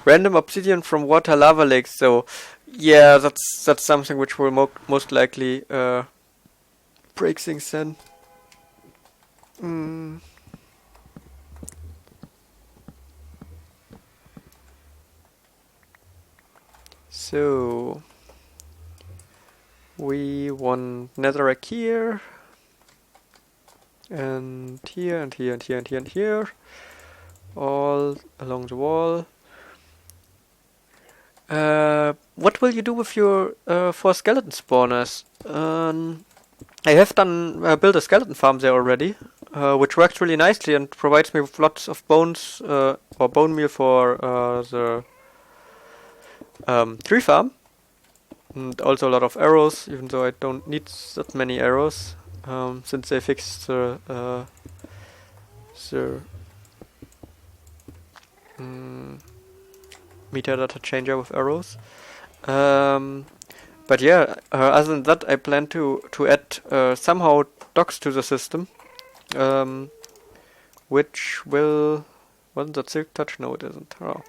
Random obsidian from water lava lakes. So, yeah, that's something which will most likely break things then. So we want netherrack here, and here, and here, and here, and here, and here, all along the wall. What will you do with your 4 skeleton spawners? I have built a skeleton farm there already, which works really nicely and provides me with lots of bones or bone meal for the tree farm, and also a lot of arrows, even though I don't need that many arrows, since they fixed the metadata changer with arrows. But yeah, other than that, I plan to add somehow docks to the system, which will... Wasn't that silk touch? No, it isn't. Oh.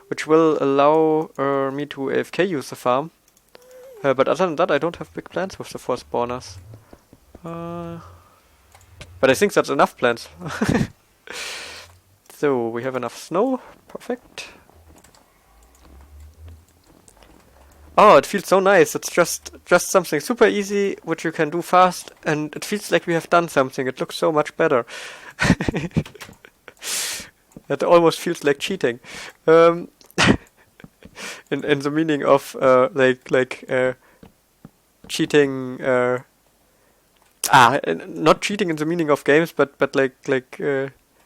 Which will allow me to AFK use the farm. But other than that, I don't have big plans with the 4 spawners. But I think that's enough plans. So, we have enough snow. Perfect. Oh, it feels so nice. It's just something super easy, which you can do fast, and it feels like we have done something. It looks so much better. It almost feels like cheating. In the meaning of cheating. Not cheating in the meaning of games, but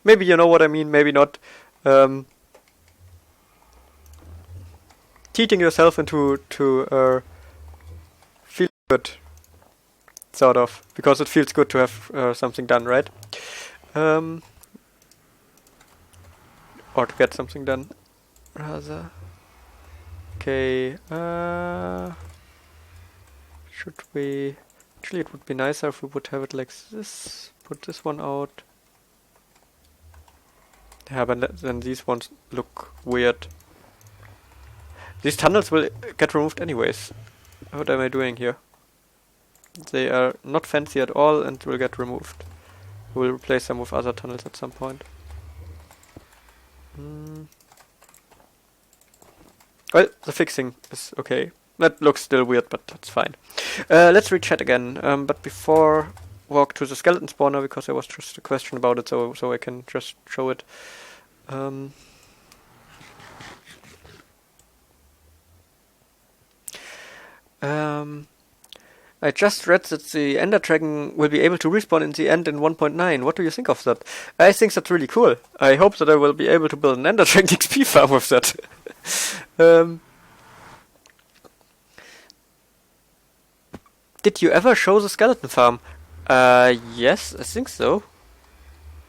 maybe you know what I mean. Maybe not. Cheating yourself into feel good, sort of, because it feels good to have something done, right? Or to get something done, rather. Okay. Should we? Actually, it would be nicer if we would have it like this. Put this one out. Yeah, but then these ones look weird. These tunnels will get removed anyways. What am I doing here? They are not fancy at all and will get removed. We'll replace them with other tunnels at some point. Well, the fixing is okay. That looks still weird, but that's fine. Let's re-chat again. But before, walk to the skeleton spawner, because there was just a question about it, so I can just show it. I just read that the Ender Dragon will be able to respawn in the end in 1.9. What do you think of that? I think that's really cool. I hope that I will be able to build an Ender Dragon XP farm with that. Did you ever show the skeleton farm? Yes, I think so.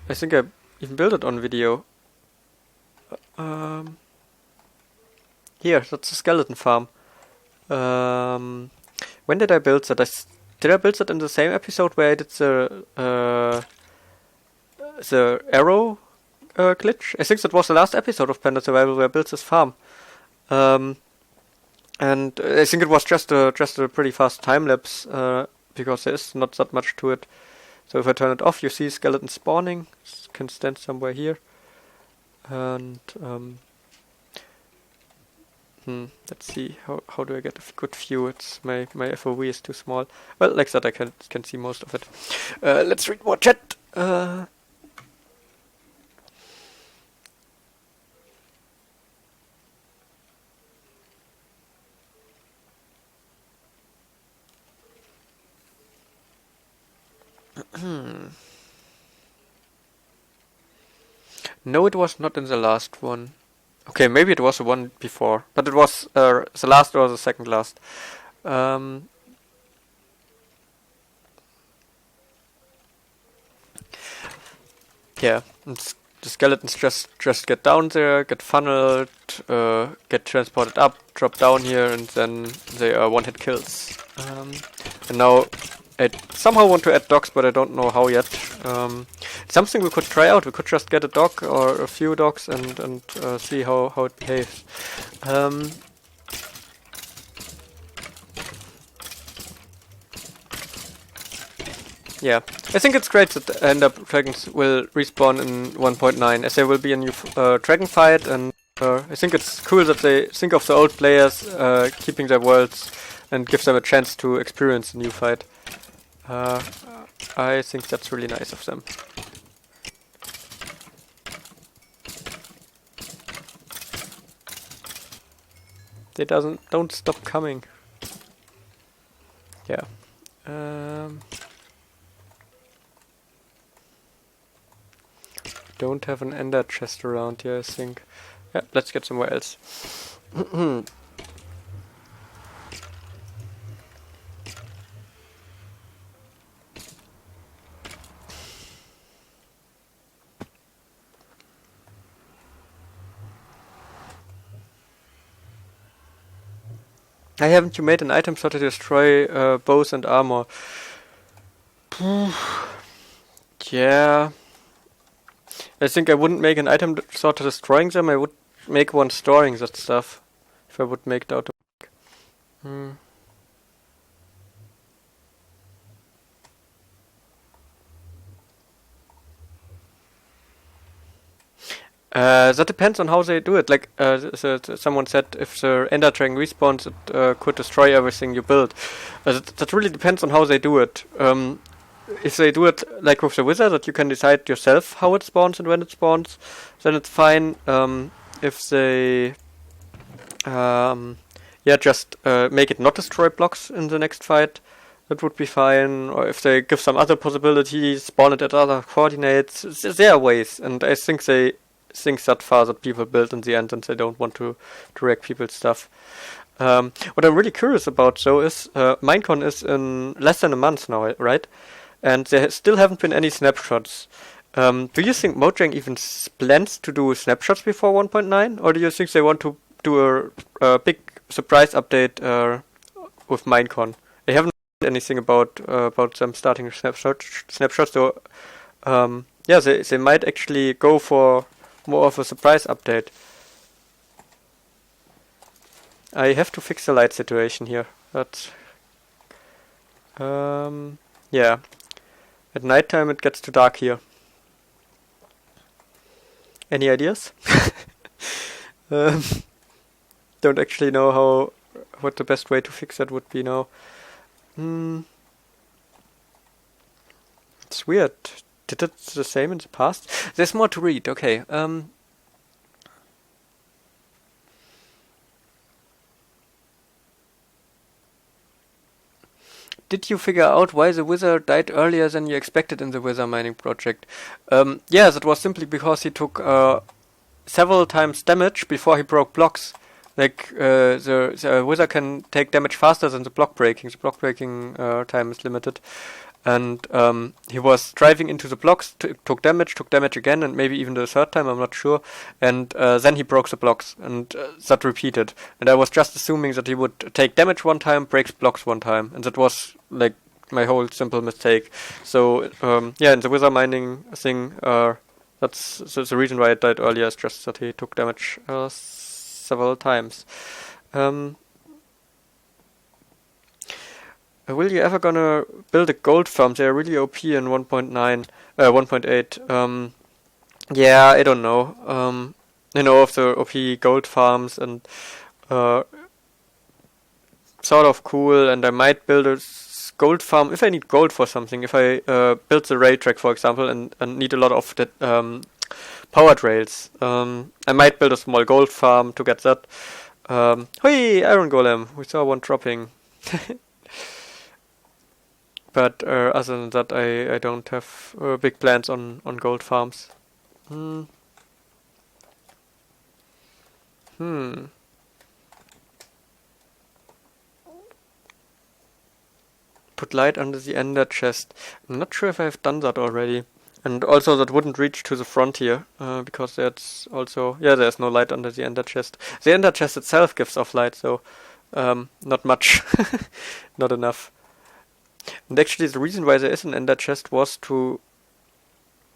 I think I even built it on video. Here, that's the skeleton farm. When did I build that? Did I build that in the same episode where I did the arrow glitch? I think that was the last episode of Panda Survival where I built this farm. And I think it was just a pretty fast time lapse, because there is not that much to it. So if I turn it off, you see skeleton spawning. It can stand somewhere here. And let's see, how do I get a good view? It's my FOV is too small. Well, like that I can see most of it. Let's read more chat. No, it was not in the last one. Okay, maybe it was the one before, but it was the last or the second last. Yeah, the skeletons just get down there, get funneled, get transported up, drop down here, and then they are one-hit kills. And now I somehow want to add docks, but I don't know how yet. something we could try out. We could just get a dog or a few dogs and see how it behaves. Yeah, I think it's great that Ender Dragons will respawn in 1.9, as there will be a new dragon fight, and I think it's cool that they think of the old players keeping their worlds and give them a chance to experience the new fight. I think that's really nice of them. They don't stop coming. Yeah. Don't have an ender chest around here, I think. Yeah, let's get somewhere else. I haven't you made an item sort to destroy bows and armor? Yeah. I think I wouldn't make an item sort of destroying them, I would make one storing that stuff. If I would make it out of that depends on how they do it. Like someone said, if the Ender Dragon respawns, it could destroy everything you build. That really depends on how they do it. If they do it like with the wizard, that you can decide yourself how it spawns and when it spawns, then it's fine. If they just make it not destroy blocks in the next fight, that would be fine. Or if they give some other possibilities, spawn it at other coordinates, there are ways. And I think they think that far that people build in the end, and they don't want to wreck people's stuff. What I'm really curious about, though, is Minecon is in less than a month now, right? And there still haven't been any snapshots. Do you think Mojang even plans to do snapshots before 1.9? Or do you think they want to do a big surprise update with Minecon? I haven't heard anything about them starting snapshots, so they might actually go for more of a surprise update. I have to fix the light situation here. That's yeah. At nighttime it gets too dark here. Any ideas? Don't actually know what the best way to fix that would be now. It's weird. Did it the same in the past? There's more to read. Okay. Did you figure out why the wizard died earlier than you expected in the wizard mining project? Yeah, that was simply because he took several times damage before he broke blocks. Like, the wizard can take damage faster than the block breaking. The block breaking time is limited. And he was driving into the blocks, took damage again, and maybe even the third time, I'm not sure. And then he broke the blocks, and that repeated. And I was just assuming that he would take damage one time, breaks blocks one time. And that was, like, my whole simple mistake. So, in the wizard mining thing, that's the reason why it died earlier, is just that he took damage several times. Will you ever gonna build a gold farm? They're really OP in 1.8. Yeah, I don't know. I know of the OP gold farms and sort of cool, and I might build a gold farm if I need gold for something. If I build the rail track, for example, and need a lot of that powered rails, I might build a small gold farm to get that. Hey, iron golem! We saw one dropping. But other than that, I don't have big plans on gold farms. Put light under the ender chest. I'm not sure if I've done that already. And also that wouldn't reach to the frontier, because that's also... Yeah, there's no light under the ender chest. The ender chest itself gives off light, so not much. Not enough. And actually the reason why there is an ender chest was to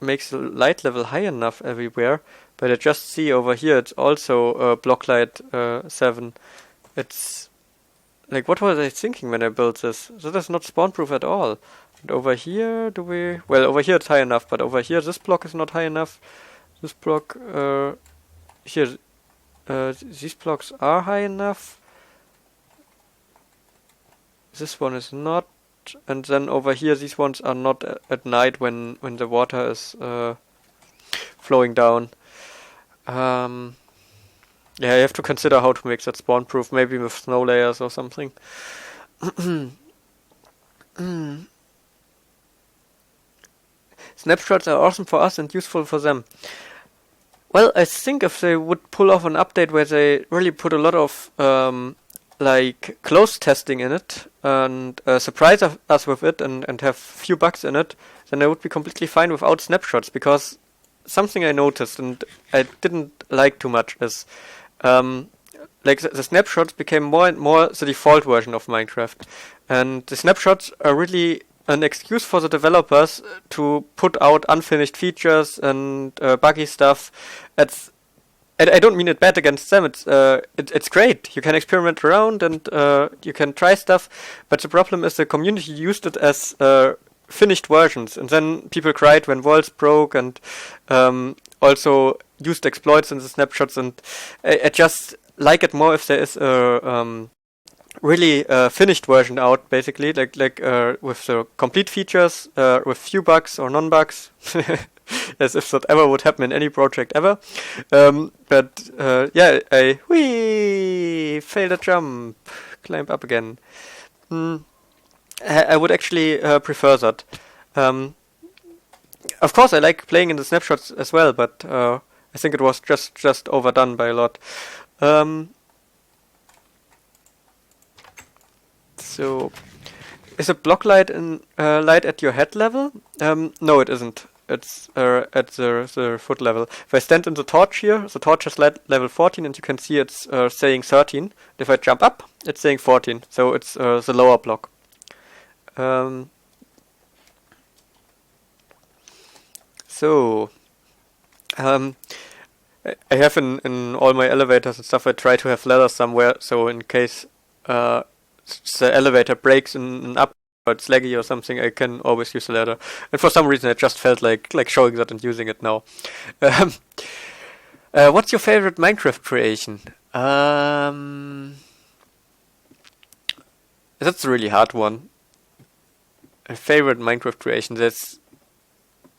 makes the light level high enough everywhere. But I just see over here it's also block light 7. It's like, what was I thinking when I built this? That is not spawn proof at all. And over here, well, over here it's high enough, but over here this block is not high enough. This block here, these blocks are high enough. This one is not. And then over here, these ones are not at night when the water is flowing down. Yeah, you have to consider how to make that spawn proof, maybe with snow layers or something. Snapshots are awesome for us and useful for them. Well, I think if they would pull off an update where they really put a lot of like close testing in it and surprise us with it and have few bugs in it, then I would be completely fine without snapshots, because something I noticed and I didn't like too much is like the snapshots became more and more the default version of Minecraft, and the snapshots are really an excuse for the developers to put out unfinished features and buggy stuff. I don't mean it bad against them. It's great. You can experiment around and you can try stuff, but the problem is the community used it as finished versions, and then people cried when walls broke, and also used exploits in the snapshots. And I just like it more if there is a really finished version out, basically, like with the complete features, with few bugs or non-bugs, as if that ever would happen in any project ever. But yeah, failed a jump, climb up again. I would actually prefer that. Of course, I like playing in the snapshots as well, but I think it was just overdone by a lot. So, is a block light light at your head level? No, it isn't. It's at the foot level. If I stand in the torch here, the torch is light level 14, and you can see it's saying 13. If I jump up, it's saying 14. So it's the lower block. I have in all my elevators and stuff, I try to have ladders somewhere, so in case the elevator breaks in up or it's laggy or something, I can always use a ladder. And for some reason I just felt like showing that and using it now. What's your favorite Minecraft creation? That's a really hard one. My favorite Minecraft creation. There's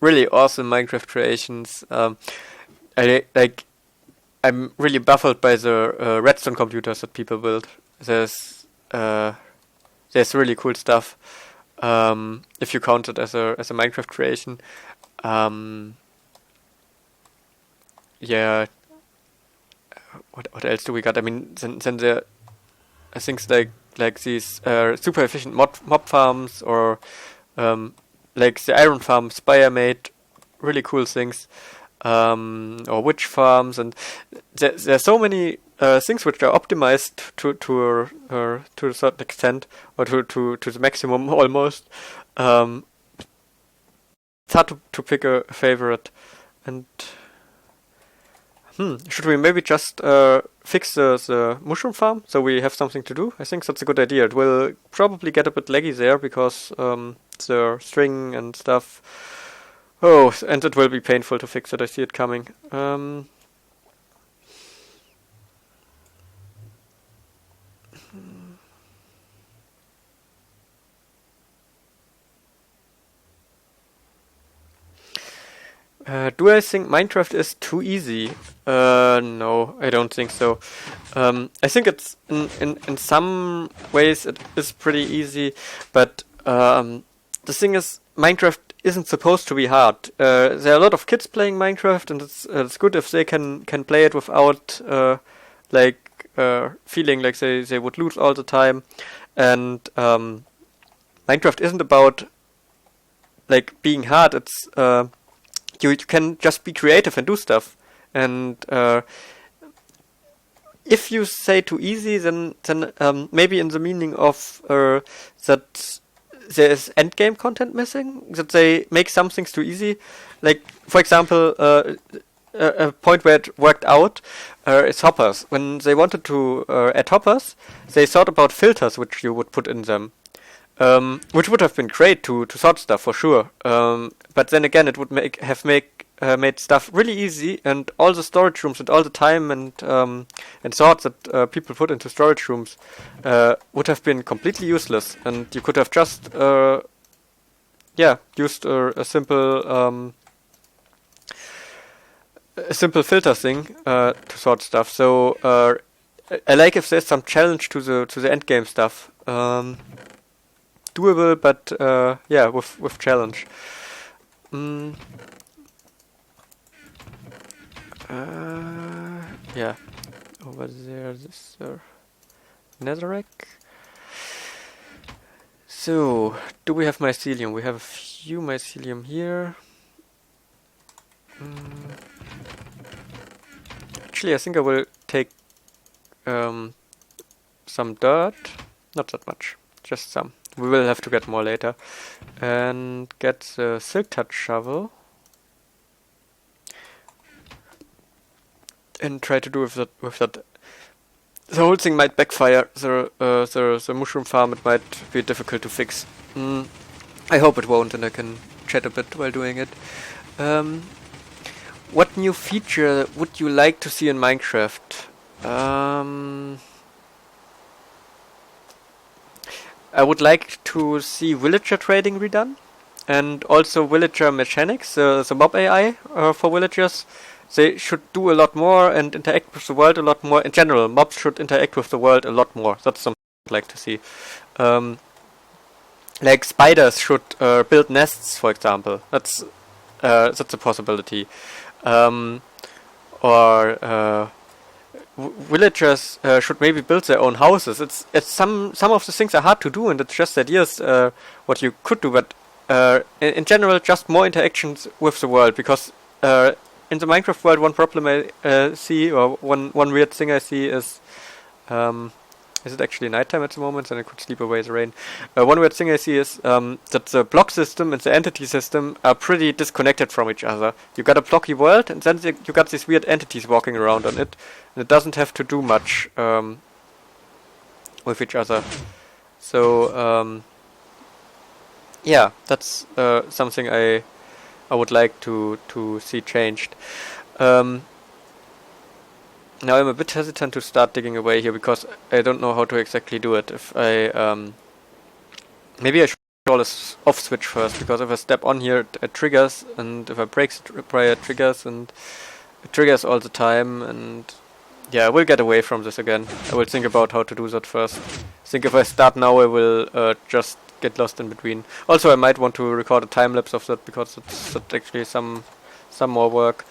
really awesome Minecraft creations. I'm really baffled by the redstone computers that people build. There's really cool stuff. If you count it as a Minecraft creation. Yeah. What else do we got? I mean, then there are things like these super efficient mob farms, or like the iron farm Spire made, really cool things. Or witch farms, and there are so many things which are optimized to a certain extent, or to the maximum almost. It's hard to pick a favorite. And should we maybe just fix the mushroom farm so we have something to do? I think that's a good idea. It will probably get a bit laggy there because the string and stuff. Oh, and it will be painful to fix it. I see it coming. Do I think Minecraft is too easy? No, I don't think so. I think it's in some ways it is pretty easy, but the thing is, Minecraft isn't supposed to be hard. There are a lot of kids playing Minecraft, and it's good if they can play it without feeling like they would lose all the time. And Minecraft isn't about like being hard. It's you can just be creative and do stuff. And if you say too easy, then maybe in the meaning of that there is endgame content missing, that they make some things too easy. like for example, a point where it worked out is hoppers. When they wanted to add hoppers, they thought about filters which you would put in them, which would have been great to sort stuff for sure. But then again, it would made stuff really easy, and all the storage rooms and all the time and thoughts that people put into storage rooms would have been completely useless, and you could have just used a simple filter thing to sort stuff. So I like if there's some challenge to the end game stuff. Doable, but with challenge. Over there, this netherrack. So, do we have mycelium? We have a few mycelium here. Actually, I think I will take some dirt. Not that much, just some. We will have to get more later. And get the silk touch shovel. And try to do with that. The whole thing might backfire. The mushroom farm, it might be difficult to fix. I hope it won't, and I can chat a bit while doing it. What new feature would you like to see in Minecraft? I would like to see villager trading redone, and also villager mechanics, the mob AI for villagers. They should do a lot more and interact with the world a lot more. In general, mobs should interact with the world a lot more. That's something I'd like to see. Like spiders should build nests, for example. That's a possibility. Villagers should maybe build their own houses. It's some of the things are hard to do, and it's just ideas what you could do. But in general, just more interactions with the world, because in the Minecraft world, one problem I see, or one weird thing I see is it actually nighttime at the moment, and I could sleep away the rain. One weird thing I see is that the block system and the entity system are pretty disconnected from each other. You got a blocky world, and then you got these weird entities walking around on it, and it doesn't have to do much with each other. So that's something I would like to see changed. Now I'm a bit hesitant to start digging away here, because I don't know how to exactly do it. If I maybe I should install a off switch first, because if I step on here it triggers, and if I break prior it triggers, and it triggers all the time, and yeah, I will get away from this again. I will think about how to do that first. I think if I start now I will just get lost in between. Also, I might want to record a time lapse of that, because it's actually some more work.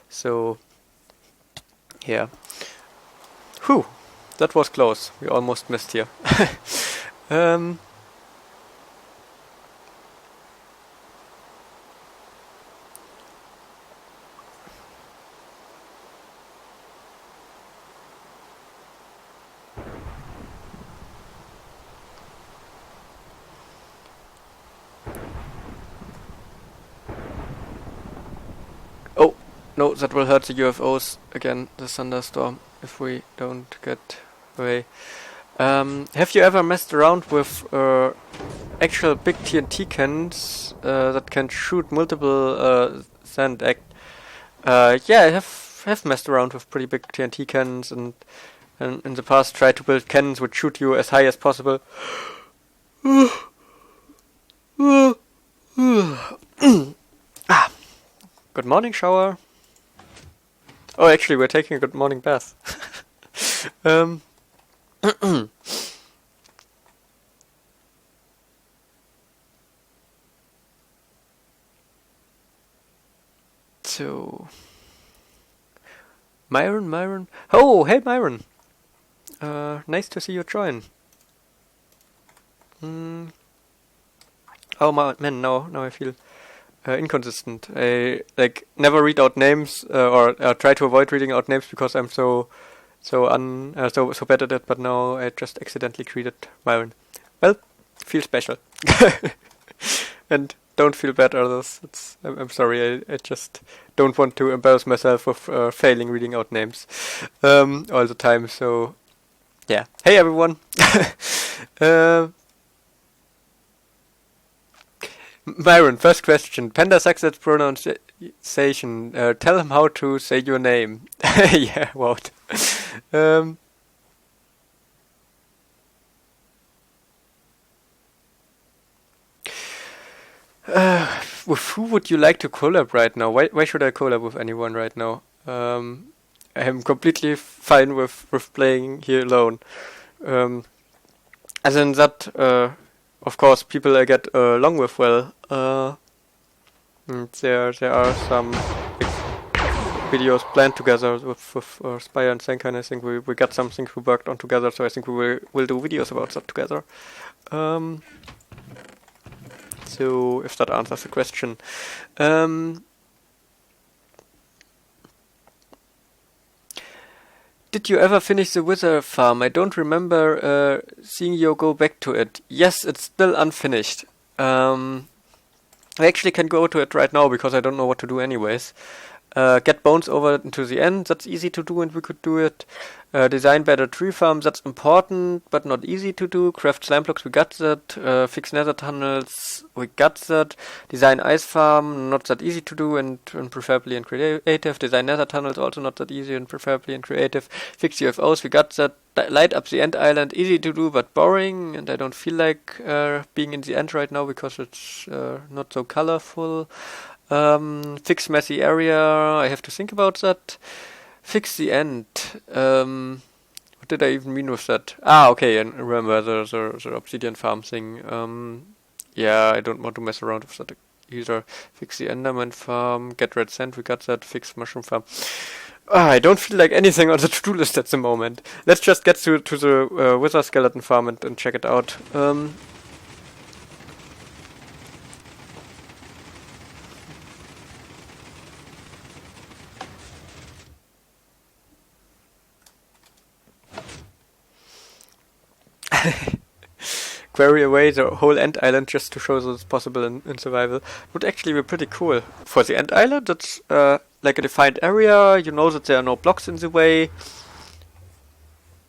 So yeah. Whew, that was close. We almost missed here. No, that will hurt the UFOs again, the thunderstorm, if we don't get away. Have you ever messed around with actual big TNT cannons that can shoot multiple sand act? Yeah, I have messed around with pretty big TNT cannons, and in the past tried to build cannons which shoot you as high as possible. Good morning, shower. Oh, actually, we're taking a good morning bath. So, Myron. Oh, hey, Myron. Nice to see you join. Oh man, now I feel inconsistent. I never read out names or try to avoid reading out names because I'm so bad at it. But now I just accidentally greeted Myron. Well, feel special. And don't feel bad, others. I'm sorry, I just don't want to embarrass myself with failing reading out names all the time. So, yeah. Hey, everyone. Myron, first question. Panda sucks at pronunciation. Tell him how to say your name. Yeah, what? With who would you like to collab right now? Why should I collab with anyone right now? I am completely fine with playing here alone. As in that, of course, people I get along with well. There are some videos planned together with Spire and Senka, and I think we got some things we worked on together. So I think we will do videos about that together. So if that answers the question. Did you ever finish the Wither farm? I don't remember seeing you go back to it. Yes, it's still unfinished. I actually can go to it right now because I don't know what to do anyways. Get bones over into the end, that's easy to do and we could do it. Design better tree farm, that's important but not easy to do. Craft slime blocks, we got that. Fix nether tunnels, we got that. Design ice farm, not that easy to do and preferably in creative. Design nether tunnels, also not that easy and preferably in creative. Fix UFOs, we got that. Light up the end island, easy to do but boring, and I don't feel like being in the end right now because it's not so colorful. Fix messy area, I have to think about that. Fix the end. What did I even mean with that? Ah, okay, and remember the obsidian farm thing. Yeah, I don't want to mess around with that either. Fix the enderman farm, get red sand, we got that. Fix mushroom farm. I don't feel like anything on the to-do list at the moment. Let's just get to the wither skeleton farm and check it out. Query away the whole end island just to show that it's possible in survival. Would actually be pretty cool. For the end island, it's like a defined area, you know that there are no blocks in the way.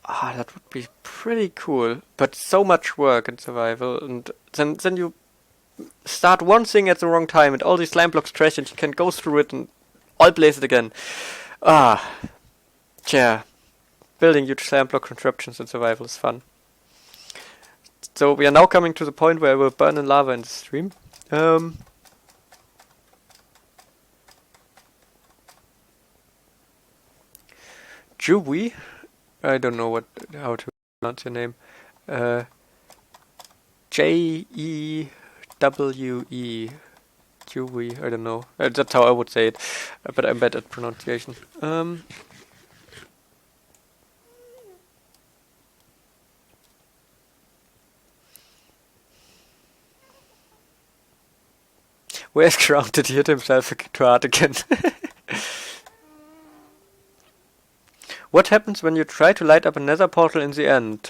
That would be pretty cool. But so much work in survival, and then you start one thing at the wrong time and all these slime blocks crash and you can go through it and all blaze it again. Yeah. Building huge slime block contraptions in survival is fun. So we are now coming to the point where I will burn in lava in the stream. Jewy? I don't know how to pronounce your name. Jewe. Jewy, I don't know. That's how I would say it. But I'm bad at pronunciation. Where's Crown? Did he hit himself too hard again? What happens when you try to light up a nether portal in the end?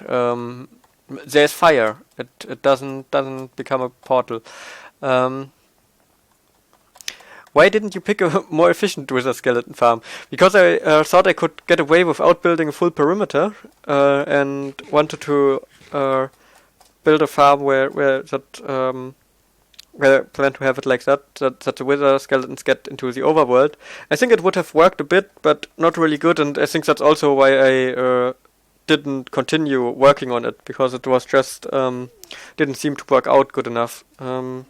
There's fire. It doesn't become a portal. Why didn't you pick a more efficient wither skeleton farm? Because I thought I could get away without building a full perimeter, and wanted to build a farm where I plan to have it like that the wither skeletons get into the overworld. I think it would have worked a bit, but not really good, and I think that's also why I didn't continue working on it, because it was just didn't seem to work out good enough. I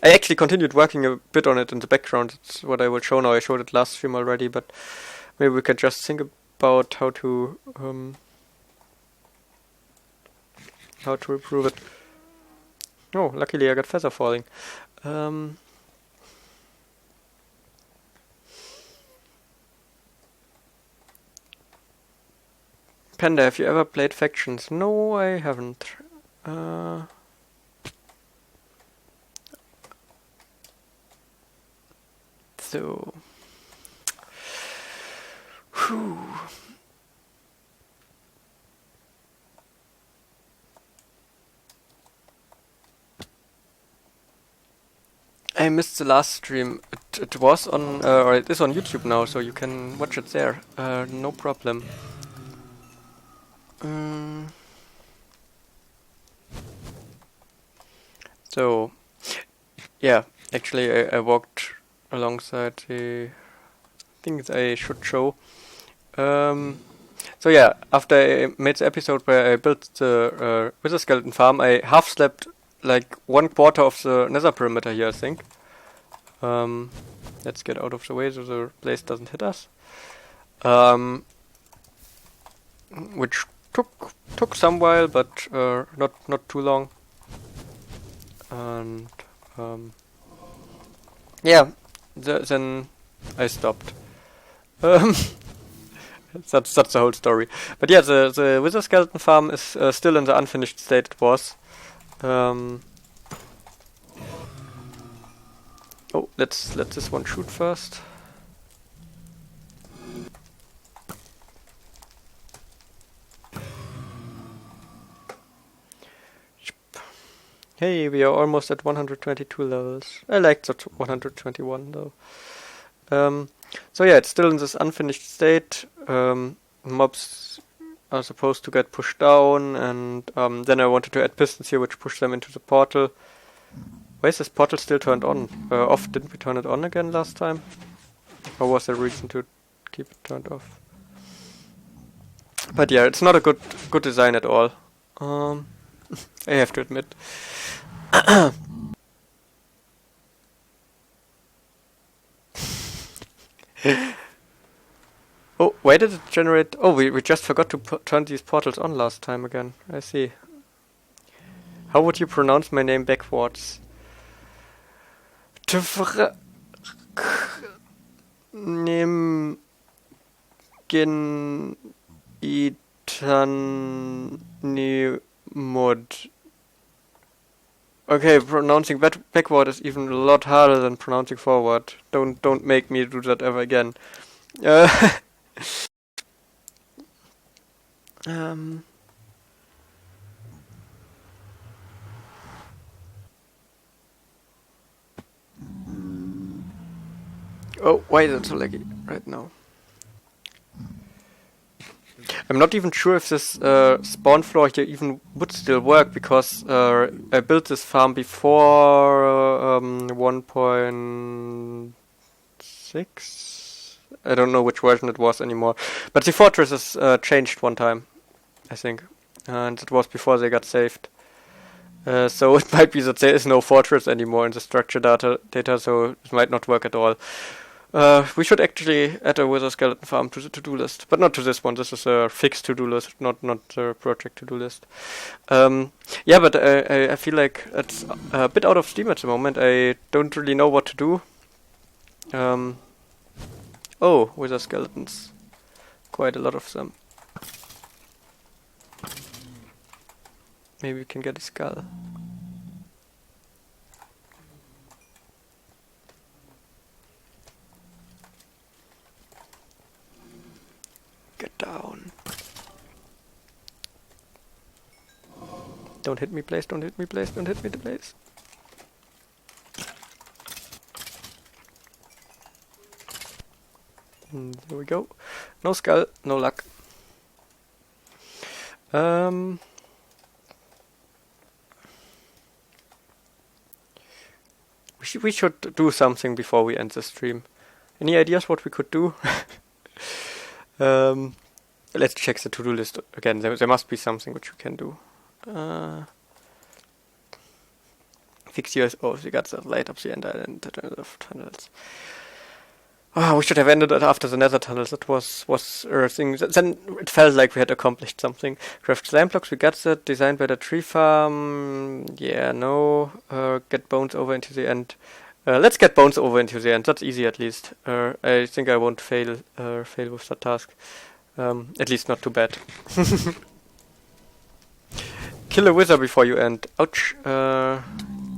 actually continued working a bit on it in the background. It's what I will show now. I showed it last stream already, but maybe we can just think about how to improve it. Oh, luckily I got feather falling. Panda, have you ever played Factions? No, I haven't. So... Whew. I missed the last stream. It was on, or it is on YouTube now, so you can watch it there. No problem. So, yeah, actually I walked alongside the things I should show. So yeah, after I made the episode where I built the wither skeleton farm, I half slept like 1/4 of the nether perimeter here, I think. Let's get out of the way so the blaze doesn't hit us. Which took some while, but not too long. And yeah, then I stopped. That's the whole story. But yeah, the wither skeleton farm is still in the unfinished state it was. Oh, let's let this one shoot first. Hey, we are almost at 122 levels. I like that 121 though. So yeah, it's still in this unfinished state. Mobs are supposed to get pushed down, and then I wanted to add pistons here which push them into the portal. Why is this portal still turned on? Off? Didn't we turn it on again last time? Or was there a reason to keep it turned off? But yeah, it's not a good design at all. I have to admit. Oh, why did it generate? Oh, we just forgot to turn these portals on last time again. I see. How would you pronounce my name backwards? Nim Gin Itan Nimud. Okay, pronouncing backward is even a lot harder than pronouncing forward. Don't make me do that ever again. Oh, why is it so laggy right now? I'm not even sure if this spawn floor here even would still work, because I built this farm before 1.6. I don't know which version it was anymore. But the fortress is changed one time, I think. And it was before they got saved. So it might be that there is no fortress anymore in the structure data, so it might not work at all. We should actually add a wither skeleton farm to the to-do list, but not to this one. This is a fixed to-do list, not a project to-do list. Yeah, but I feel like it's a bit out of steam at the moment. I don't really know what to do. Oh, wither skeletons. Quite a lot of them. Maybe we can get a skull. Get down. Don't hit me, please. Don't hit me, please. Don't hit me, please. There we go. No skull, no luck. We should do something before we end the stream. Any ideas what we could do? Let's check the to-do list again. There must be something which we can do. Fix yours. Oh, we got the light up the end island of tunnels. Oh, we should have ended it after the nether tunnels. That was a thing. Then it felt like we had accomplished something. Craft slime blocks, we got that. Designed by the tree farm. Yeah, no. Get bones over into the end. Let's get bones over into the end. That's easy at least. I think I won't fail with that task. At least not too bad. Kill a wither before you end. Ouch.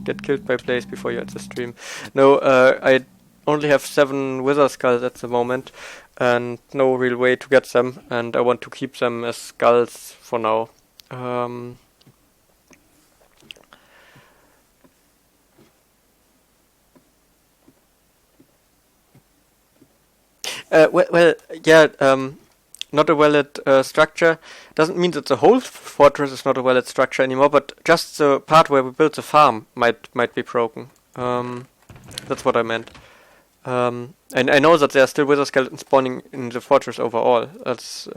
Get killed by blaze before you end the stream. No, I only have 7 wither skulls at the moment, and no real way to get them, and I want to keep them as skulls for now. Yeah. Not a valid structure doesn't mean that the whole fortress is not a valid structure anymore, but just the part where we built the farm might be broken. That's what I meant. And I know that there are still wither skeletons spawning in the fortress overall. That's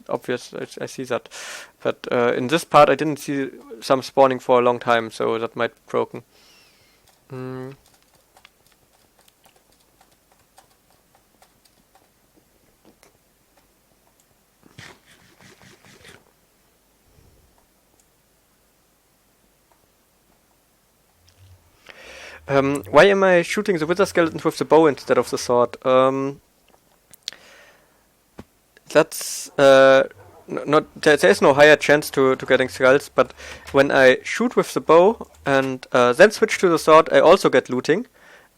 obvious. I see that. But in this part, I didn't see some spawning for a long time, so that might be broken. Why am I shooting the wither skeletons with the bow instead of the sword? That's not there is no higher chance to getting skulls, but when I shoot with the bow and then switch to the sword, I also get looting,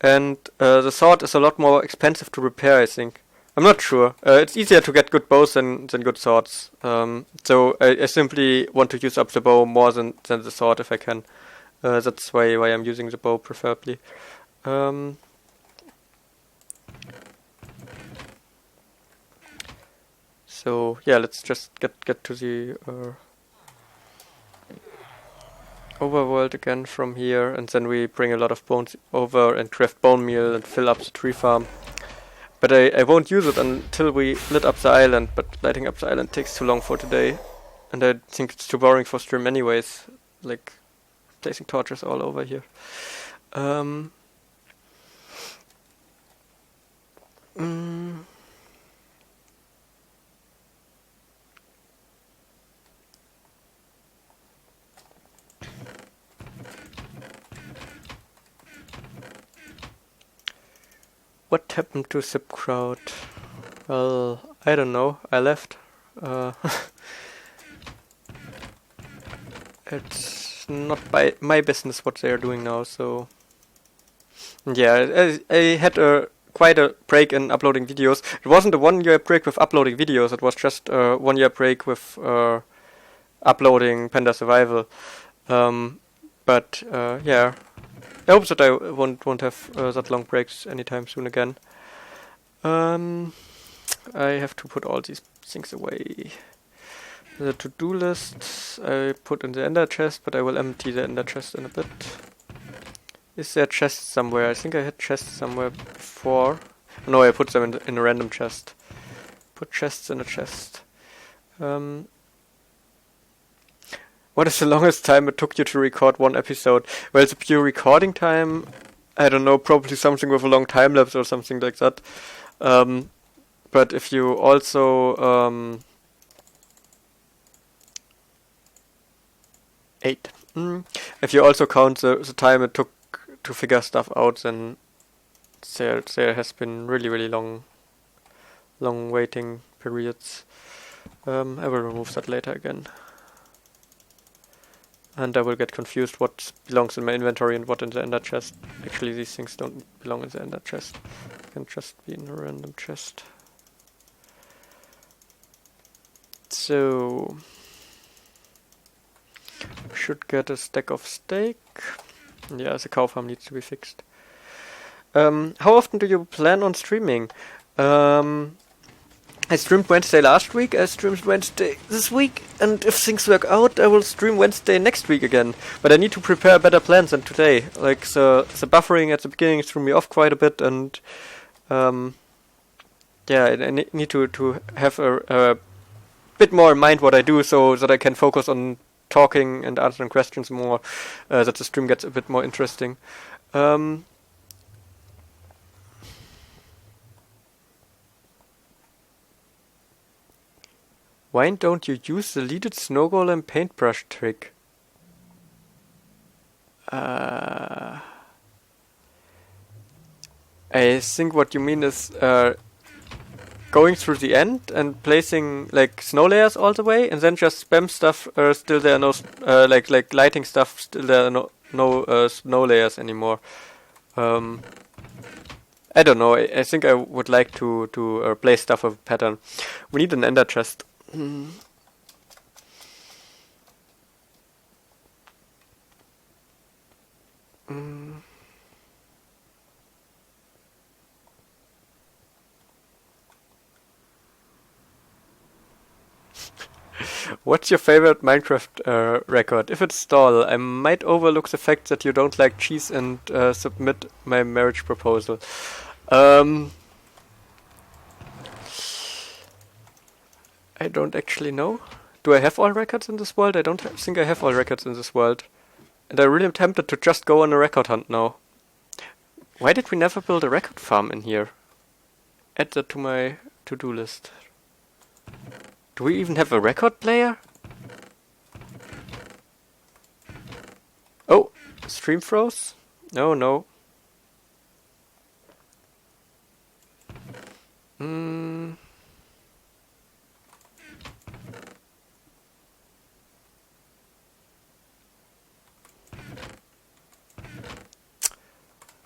and the sword is a lot more expensive to repair, I think. I'm not sure. It's easier to get good bows than good swords. So I simply want to use up the bow more than the sword if I can. That's why I'm using the bow preferably. So yeah, let's just get to the overworld again from here, and then we bring a lot of bones over and craft bone meal and fill up the tree farm. But I won't use it until we lit up the island, but lighting up the island takes too long for today. And I think it's too boring for stream anyways, like placing torches all over here. What happened to Zip Crowd? Well, I don't know. I left. It's not my business what they are doing now, so yeah, I had quite a break in uploading videos. It wasn't a 1 year break with uploading videos, it was just a 1 year break with uploading Panda Survival. But yeah, I hope that I won't have that long breaks anytime soon again. I have to put all these things away. The to-do list I put in the ender chest, but I will empty the ender chest in a bit. Is there a chest somewhere? I think I had chests somewhere before. No, I put them in a random chest. Put chests in a chest. What is the longest time it took you to record one episode? Well, the pure recording time, I don't know, probably something with a long time lapse or something like that. But if you also 8. If you also count the time it took to figure stuff out, then there has been really long waiting periods. I will remove that later again. And I will get confused what belongs in my inventory and what in the ender chest. Actually, these things don't belong in the ender chest. They can just be in a random chest. So should get a stack of steak. Yeah, the cow farm needs to be fixed. How often do you plan on streaming? I streamed Wednesday last week, I streamed Wednesday this week, and if things work out, I will stream Wednesday next week again. But I need to prepare better plans than today. Like, the buffering at the beginning threw me off quite a bit, and yeah, I need to have a bit more in mind what I do so that I can focus on talking and answering questions more, that the stream gets a bit more interesting. Why don't you use the leaded snow golem paintbrush trick? I think what you mean is going through the end and placing like snow layers all the way, and then just spam stuff. Still there are no like lighting stuff. Still there are no snow layers anymore. I don't know. I think I would like to place stuff with a pattern. We need an ender chest. What's your favorite Minecraft record? If it's stall, I might overlook the fact that you don't like cheese and submit my marriage proposal. I don't actually know. Do I have all records in this world? I don't think I have all records in this world. And I really am tempted to just go on a record hunt now. Why did we never build a record farm in here? Add that to my to-do list. Do we even have a record player? Oh, stream froze? No.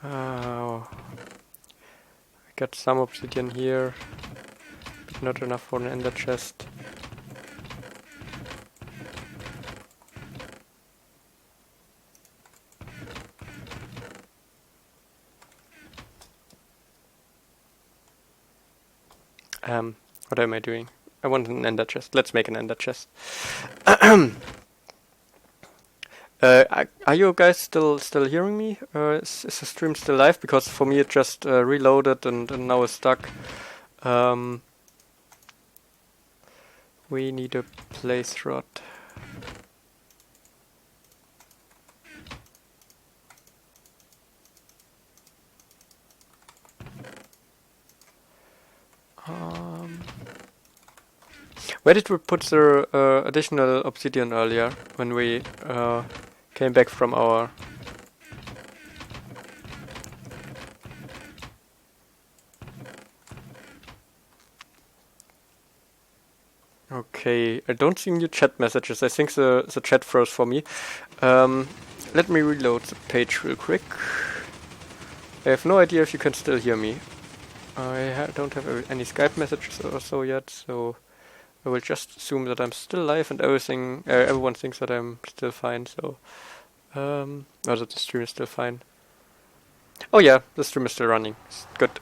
Oh. I got some obsidian here, but not enough for an ender chest. What am I doing? I want an ender chest. Let's make an ender chest. Are you guys still hearing me? Is the stream still live? Because for me it just reloaded and now is stuck. We need a place rod. Where did we put the additional obsidian earlier when we came back from our... Okay, I don't see new chat messages. I think the chat froze for me. Let me reload the page real quick. I have no idea if you can still hear me. I don't have any Skype messages or so yet, so I will just assume that I'm still live and everyone thinks that I'm still fine, so... or that the stream is still fine. Oh yeah, the stream is still running. It's good.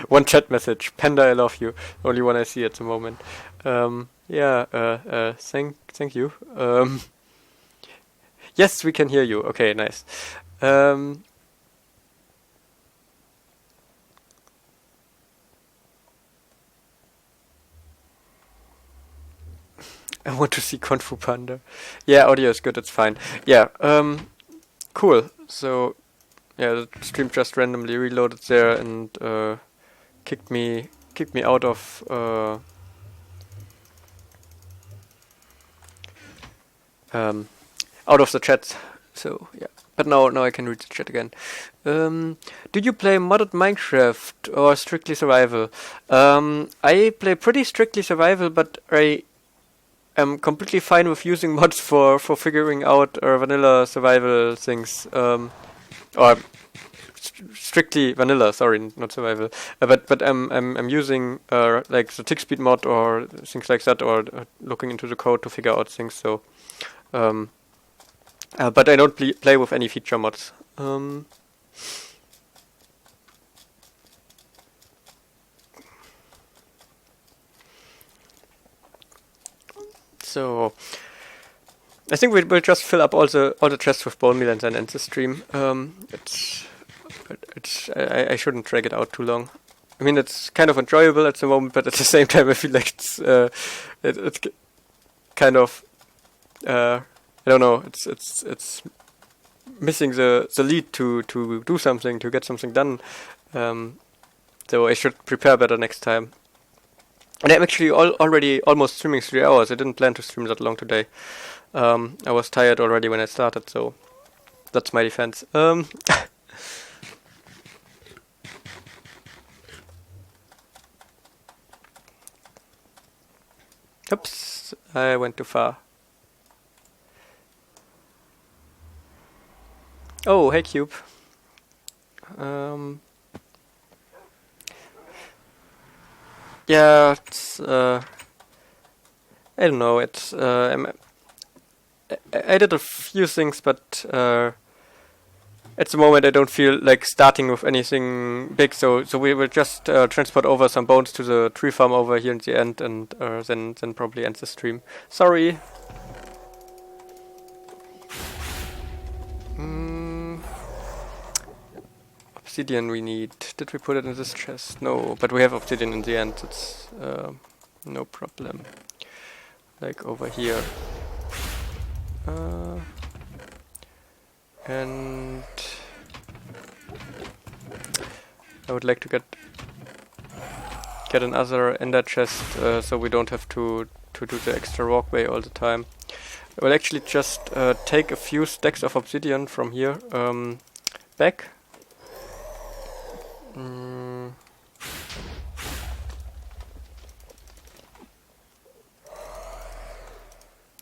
One chat message. Panda, I love you. Only one I see at the moment. Thank you. Yes, we can hear you. Okay, nice. I want to see Kung Fu Panda. Yeah, audio is good, it's fine. Yeah, cool. So, yeah, the stream just randomly reloaded there and kicked me out of the chat. So yeah, but now I can read the chat again. Do you play modded Minecraft or strictly survival? I play pretty strictly survival, but I'm completely fine with using mods for figuring out vanilla survival things. Or strictly vanilla, sorry, not survival. But I'm using like the tick speed mod or things like that, or looking into the code to figure out things. So, but I don't play with any feature mods. So I think we'll just fill up all the chests with bone meal and then end the stream. I shouldn't drag it out too long. I mean, it's kind of enjoyable at the moment, but at the same time, I feel like it's kind of I don't know. It's missing the lead to do something, to get something done. So I should prepare better next time. And I'm actually already almost streaming 3 hours. I didn't plan to stream that long today. I was tired already when I started, so that's my defense. Oops, I went too far. Oh, hey Cube. Yeah, it's, I don't know, it's, I did a few things, but, at the moment I don't feel like starting with anything big, so we will just transport over some bones to the tree farm over here in the end, and then probably end the stream. Sorry. Obsidian we need. Did we put it in this chest? No, but we have obsidian in the end. It's no problem. Like over here. And I would like to get another ender chest, so we don't have to do the extra walkway all the time. I will actually just take a few stacks of obsidian from here back.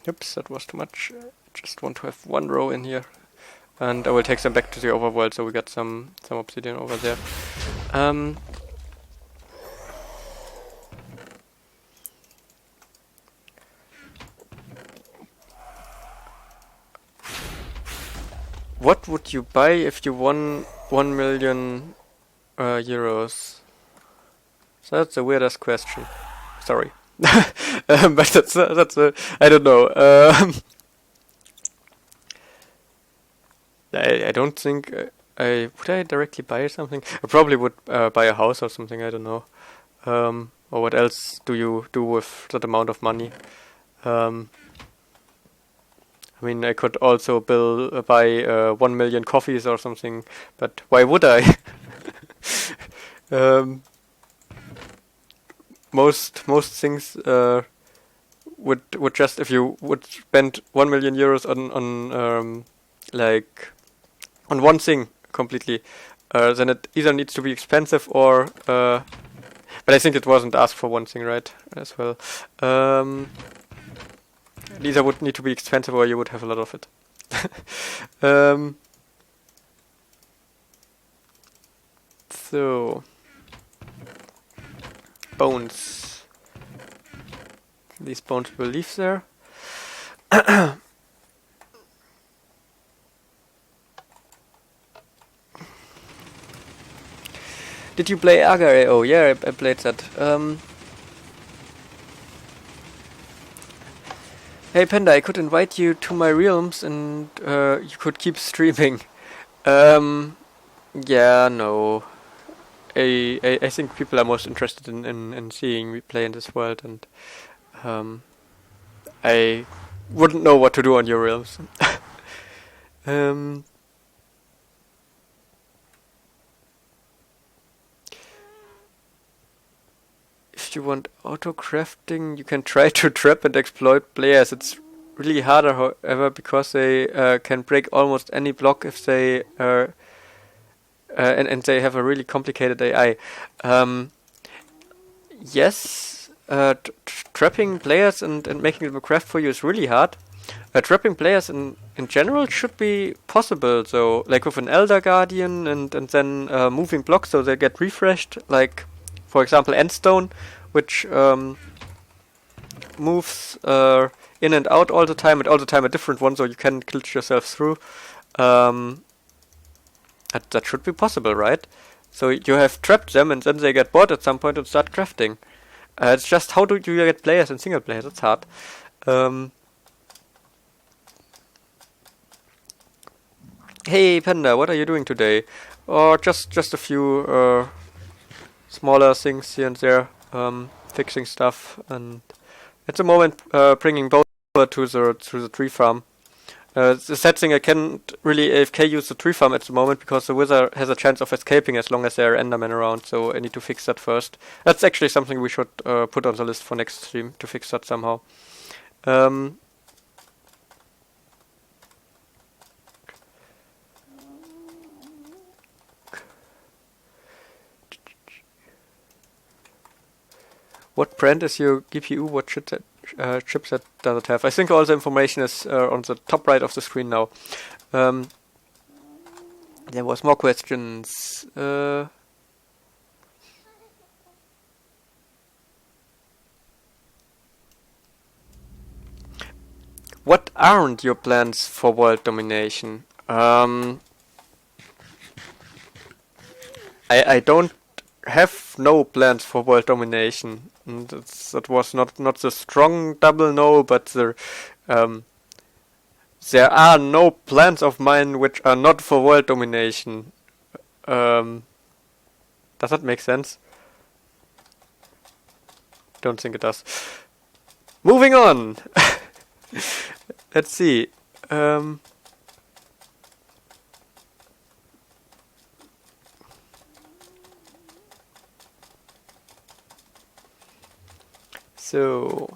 Oops, that was too much. I just want to have one row in here. And I will take them back to the overworld, so we got some obsidian over there. What would you buy if you won 1 million euros? So that's the weirdest question. Sorry. But that's I don't know. I don't think would I directly buy something? I probably would buy a house or something. I don't know. Or what else do you do with that amount of money? I mean, I could also buy 1 million coffees or something, but why would I? Most things would just, if you would spend 1 million euros on like on one thing completely, then it either needs to be expensive or but I think it wasn't asked for one thing, right? As well. It either would need to be expensive or you would have a lot of it. So bones. These bones will leave there. Did you play Agar? Oh yeah, I played that. Hey Panda, I could invite you to my realms and you could keep streaming. Yeah, no. I think people are most interested in seeing me play in this world, and I wouldn't know what to do on your realms. If you want auto crafting, you can try to trap and exploit players. It's really harder, however, because they can break almost any block if they and they have a really complicated AI. Yes, trapping players and making them craft for you is really hard. Trapping players in general should be possible, so like with an Elder Guardian and then moving blocks so they get refreshed, like for example Endstone, which moves in and out all the time, and all the time a different one, so you can glitch yourself through. That should be possible, right? So you have trapped them and then they get bored at some point and start crafting. It's just how do you get players in single player? That's hard. Hey Panda, what are you doing today? Or just a few smaller things here and there, fixing stuff, and at the moment bringing both to the tree farm. The sad thing, I can't really AFK use the tree farm at the moment because the wizard has a chance of escaping as long as there are endermen around, so I need to fix that first. That's actually something we should put on the list for next stream, to fix that somehow. What brand is your GPU? What chipset does it have? I think all the information is on the top right of the screen now. There was more questions. What aren't your plans for world domination? I don't have no plans for world domination. And that was not the strong double no, but there are no plans of mine which are not for world domination. Does that make sense? Don't think it does. Moving on. Let's see. So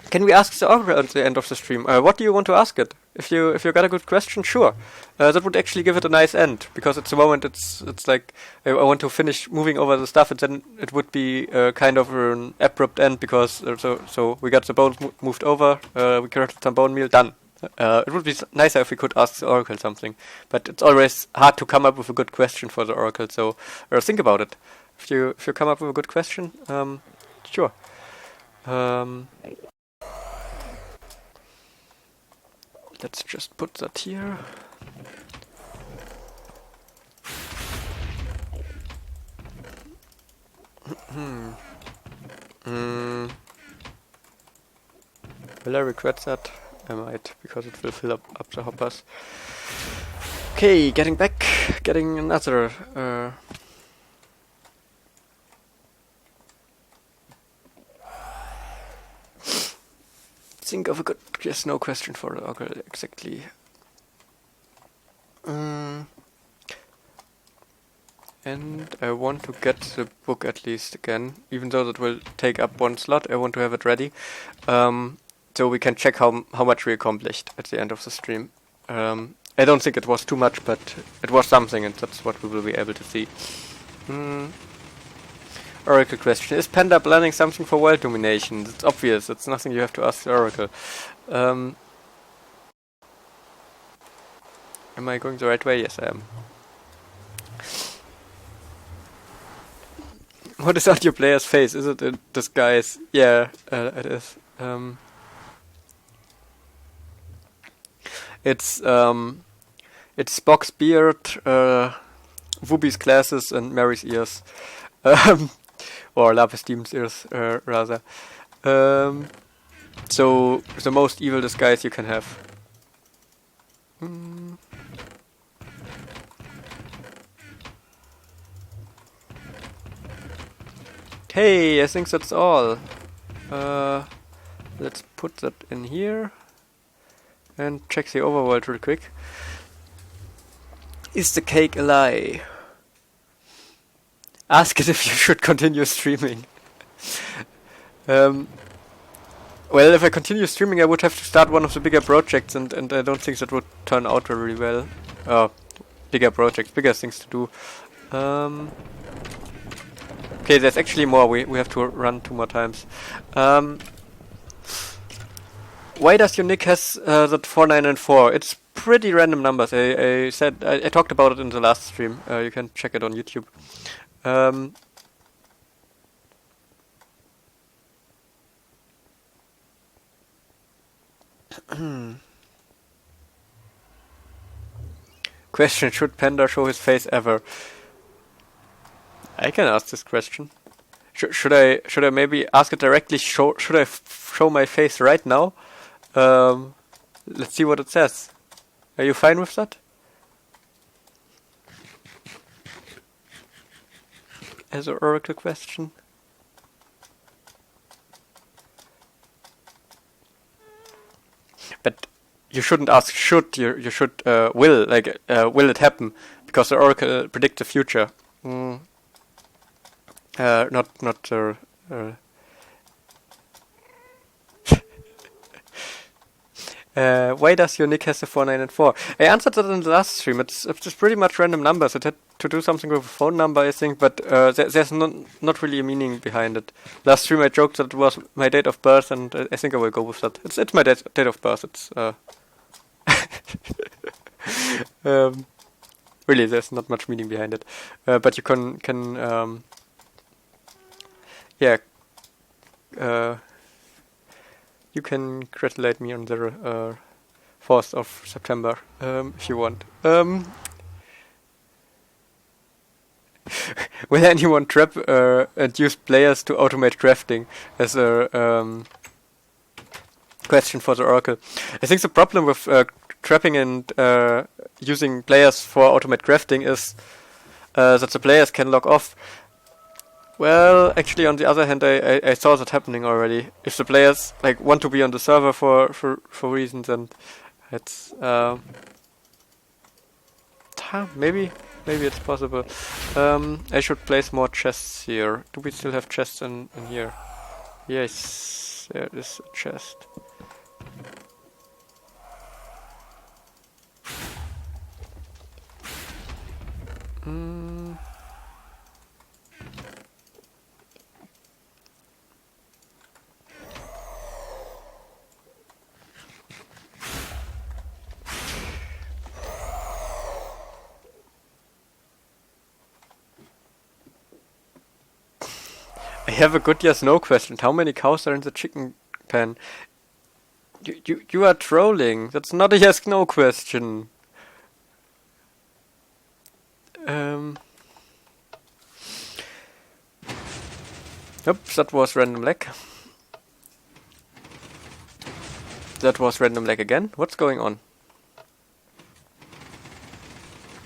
can we ask the oracle at the end of the stream? What do you want to ask it? If you got a good question, sure. That would actually give it a nice end, because at the moment it's like I want to finish moving over the stuff, and then it would be kind of an abrupt end, because so we got the bones moved over, we corrected some bone meal, done. It would be nicer if we could ask the oracle something, but it's always hard to come up with a good question for the oracle. So think about it. If you come up with a good question, sure. Let's just put that here. Will I regret that? I might, because it will fill up the hoppers. Okay, getting another. Think of a good yes no question for the oracle exactly. And I want to get the book at least again, even though that will take up one slot. I want to have it ready, so we can check how much we accomplished at the end of the stream. I don't think it was too much, but it was something, and that's what we will be able to see. Oracle question. Is Panda planning something for world domination? It's obvious. It's nothing you have to ask the oracle. Am I going the right way? Yes, I am. What is on your player's face? Is it a disguise? Yeah, it is. It's Spock's beard, Whoopi's glasses, and Mary's ears. Or Lapis Demon's ears, rather. So, the most evil disguise you can have. Hey, I think that's all. Let's put that in here. And check the overworld real quick. Is the cake a lie? Ask it if you should continue streaming. Well, if I continue streaming, I would have to start one of the bigger projects, and I don't think that would turn out very well. Bigger projects, bigger things to do. Okay, there's actually more. We have to run 2 more times. Why does your nick has that 4, 9, and 4? It's pretty random numbers. I talked about it in the last stream. You can check it on YouTube. Question: should Panda show his face ever? I can ask this question. Should I maybe ask it directly? Should I show my face right now? Let's see what it says. Are you fine with that? As an oracle question. But you shouldn't ask should. You should will, like will it happen? Because the oracle predicts the future. Not why does your nick has the 4, 9, and 4? I answered that in the last stream. It's just pretty much random numbers. It had to do something with a phone number, I think, but there's not really a meaning behind it. Last stream I joked that it was my date of birth, and I think I will go with that. It's my date of birth. It's really, there's not much meaning behind it. But you can you can congratulate me on the 4th of September, if you want. Will anyone trap and use players to automate crafting as a question for the Oracle? I think the problem with trapping and using players for automate crafting is that the players can log off. Well, actually, on the other hand, I saw that happening already. If the players like want to be on the server for reasons, and it's maybe it's possible. I should place more chests here. Do we still have chests in here? Yes, there is a chest. I have a good yes/no question. How many cows are in the chicken pen? You are trolling. That's not a yes/no question. Oops, that was random lag. That was random lag again. What's going on?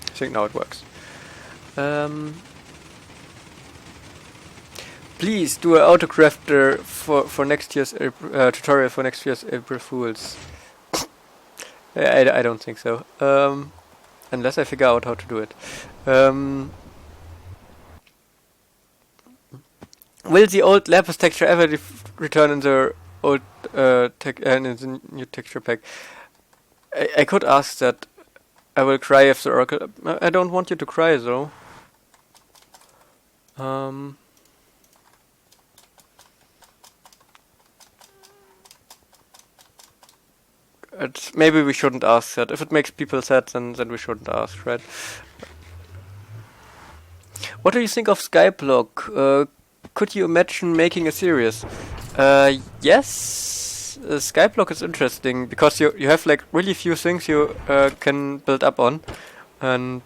I think now it works. Please do an autocrafter for next year's tutorial for next year's April Fools. I don't think so. Unless I figure out how to do it. Will the old lapis texture ever return in the old in the new texture pack? I could ask that. I will cry if the Oracle. I don't want you to cry though. Maybe we shouldn't ask that. If it makes people sad, then we shouldn't ask, right? What do you think of Skyblock? Could you imagine making a series? Yes, Skyblock is interesting because you have like really few things you can build up on, and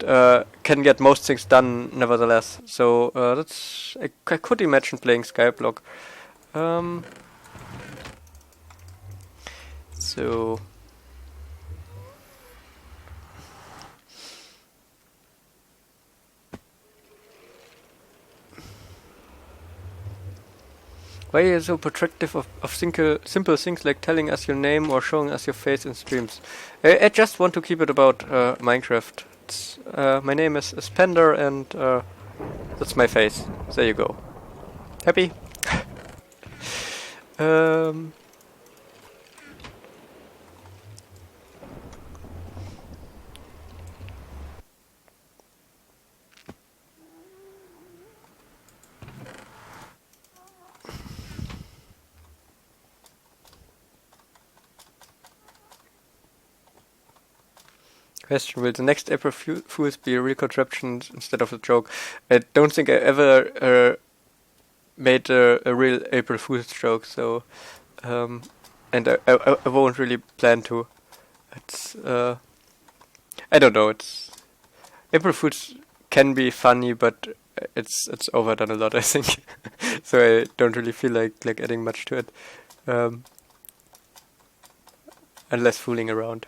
can get most things done nevertheless. So that's I could imagine playing Skyblock. So. Why are you so protective of simple things like telling us your name or showing us your face in streams? I just want to keep it about Minecraft. My name is Panda, and that's my face. There you go. Happy? Question: will the next April Fools be a real contraption instead of a joke? I don't think I ever made a real April Fool's joke, so and I won't really plan to. It's I don't know. It's April Fools can be funny, but it's overdone a lot, I think. So I don't really feel like adding much to it, unless fooling around.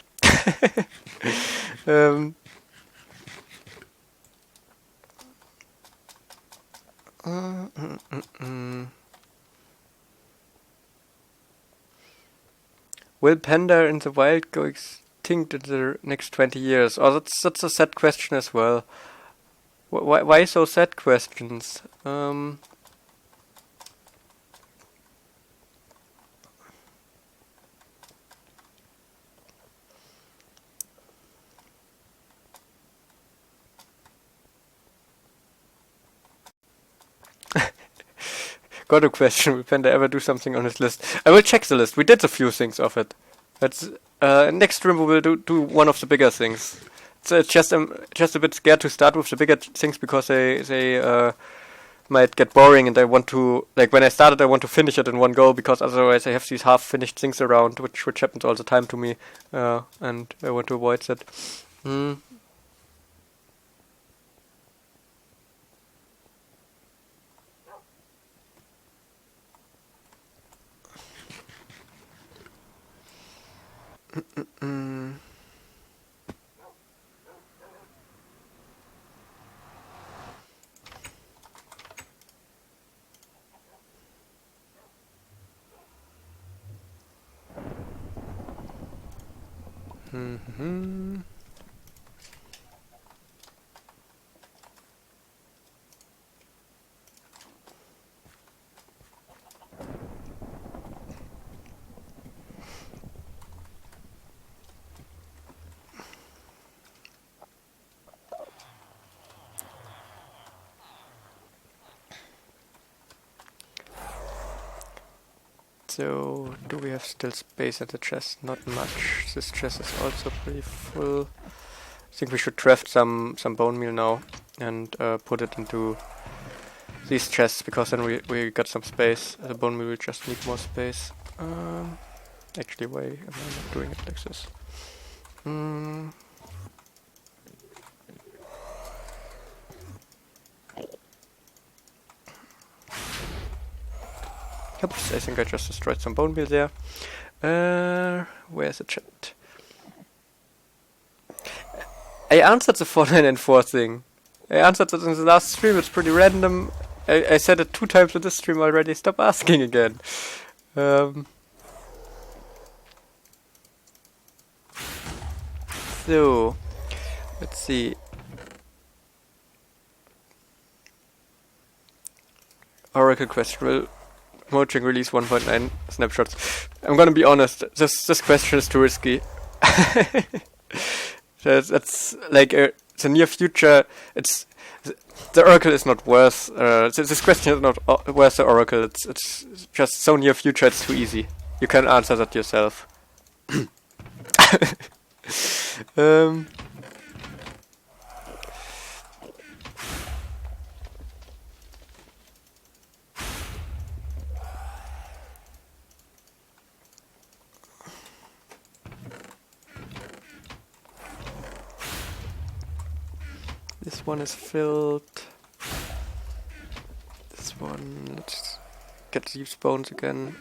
Will Panda in the wild go extinct in the next 20 years? Oh, that's a sad question as well. Why so sad questions? Got a question. Will Panda ever do something on his list? I will check the list. We did a few things of it. That's next stream we will do one of the bigger things. So it's just a bit scared to start with the bigger things because they might get boring, and I want to, like, when I started, I want to finish it in one go, because otherwise I have these half-finished things around, which happens all the time to me, and I want to avoid that. So, do we have still space at the chest? Not much. This chest is also pretty full. I think we should craft some bone meal now and put it into these chests, because then we got some space. The bone meal will just need more space. Actually, why am I not doing it like this? Oops, I think I just destroyed some bone meal there. Where's the chat? I answered the 4994 thing. I answered it in the last stream, it's pretty random. I said it 2 times in this stream already, stop asking again. So, let's see. Oracle question, will Mojang release 1.9 snapshots? I'm gonna be honest, this question is too risky. That's like the near future. It's the Oracle is not worth. This question is not worth the Oracle. It's just so near future. It's too easy. You can answer that yourself. This one is filled. This one, let's get these bones again.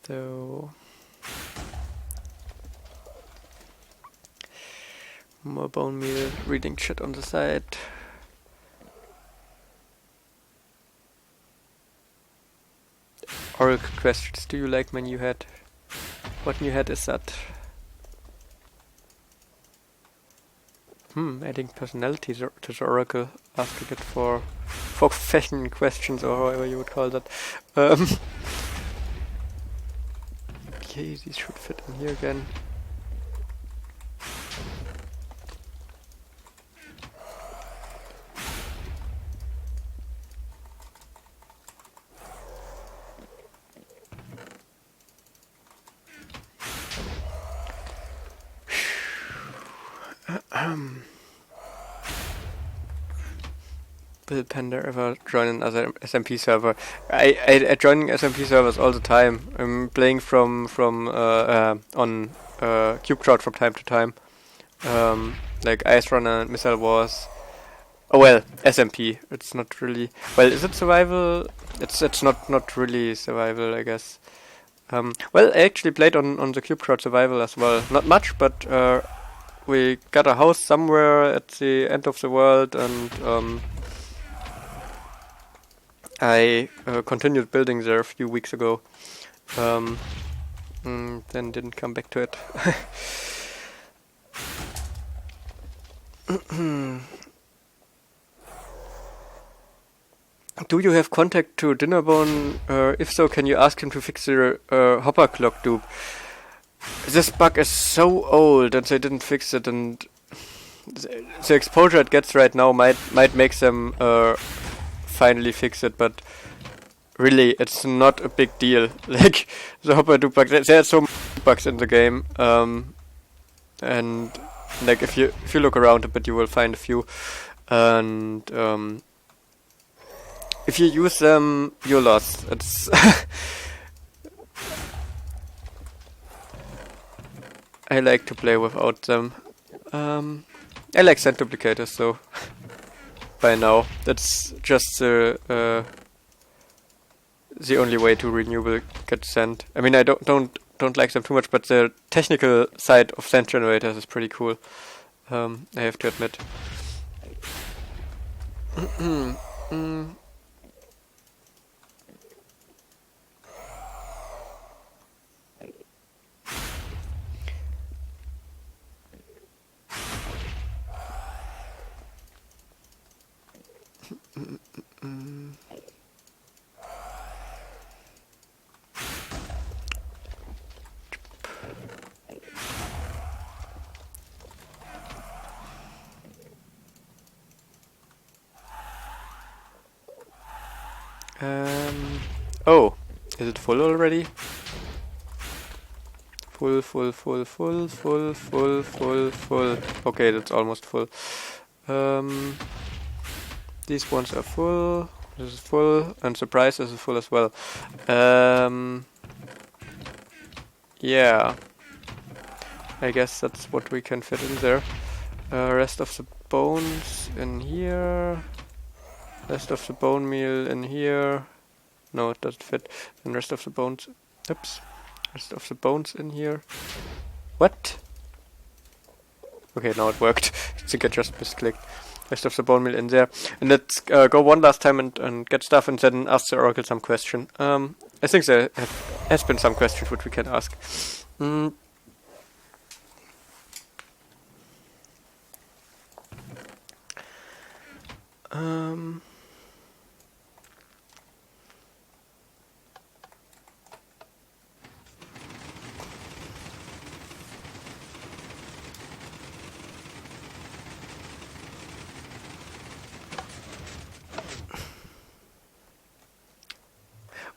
So, more bone meal, reading shit on the side. Oracle questions. Do you like my new hat? What new hat is that? Adding personality to the Oracle. Asking it for fashion questions, or however you would call that. Okay, these should fit in here again. Will Panda ever join another SMP server? I join SMP servers all the time. I'm playing from on CubeCrowd from time to time. Like Ice Runner and Missile Wars. Oh well, SMP. It's not really. Well, is it survival? It's not really survival, I guess. Well, I actually played on the CubeCrowd survival as well. Not much, but we got a house somewhere at the end of the world, and I continued building there a few weeks ago. Then didn't come back to it. Do you have contact to Dinnerbone? If so, can you ask him to fix the hopper clock dupe? This bug is so old and they didn't fix it, and the exposure it gets right now might make them finally fix it, but really it's not a big deal. Like the hopper dupe bug, there's so bugs in the game, and like if you look around a bit, you will find a few, and if you use them, you're lost. It's I like to play without them. I like sand duplicators, so by now that's just the only way to renewable get sand. I mean, I don't like them too much, but the technical side of sand generators is pretty cool. I have to admit. Oh, is it full already? Full. Okay, that's almost full. These ones are full. This is full, and surprise, this is full as well. Yeah. I guess that's what we can fit in there. Rest of the bones in here. Rest of the bone meal in here. No, it doesn't fit. And rest of the bones. Oops. Rest of the bones in here. What? Okay, now it worked. I think I just misclicked. Rest of the bone meal in there. And let's go one last time and get stuff and then ask the oracle some question. I think there has been some questions which we can ask.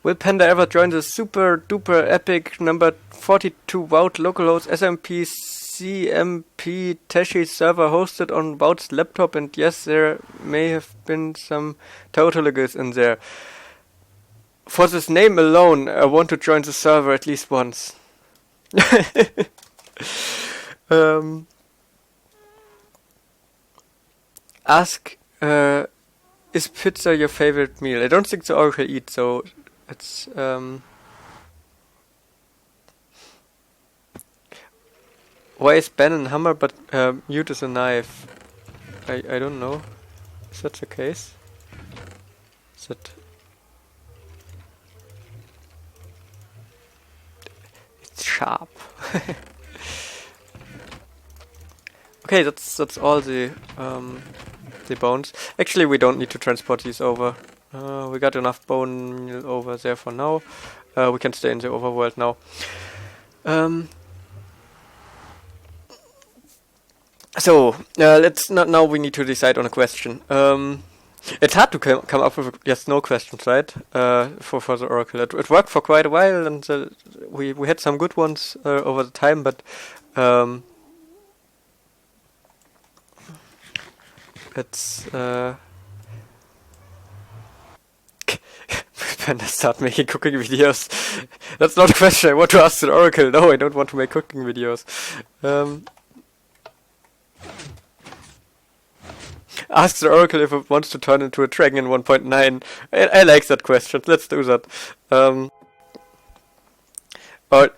Will Panda ever join the super duper epic number 42 Wout localhost SMP CMP Teshi server hosted on Wout's laptop? And yes, there may have been some tautologies in there. For this name alone, I want to join the server at least once. Ask, is pizza your favorite meal? I don't think the oracle eats, so it's why is Ben a hammer but mute is a knife? I don't know. Is that the case? Is that it's sharp. Okay, that's all the bones. Actually, we don't need to transport these over. We got enough bone meal over there for now. We can stay in the overworld now. So let's not. Now we need to decide on a question. It's hard to come up with yes no questions, right? For the oracle, it worked for quite a while, and we had some good ones over the time, but it's Panda start making cooking videos. That's not a question I want to ask the oracle. No, I don't want to make cooking videos. Ask the oracle if it wants to turn into a dragon in 1.9. I like that question. Let's do that. Or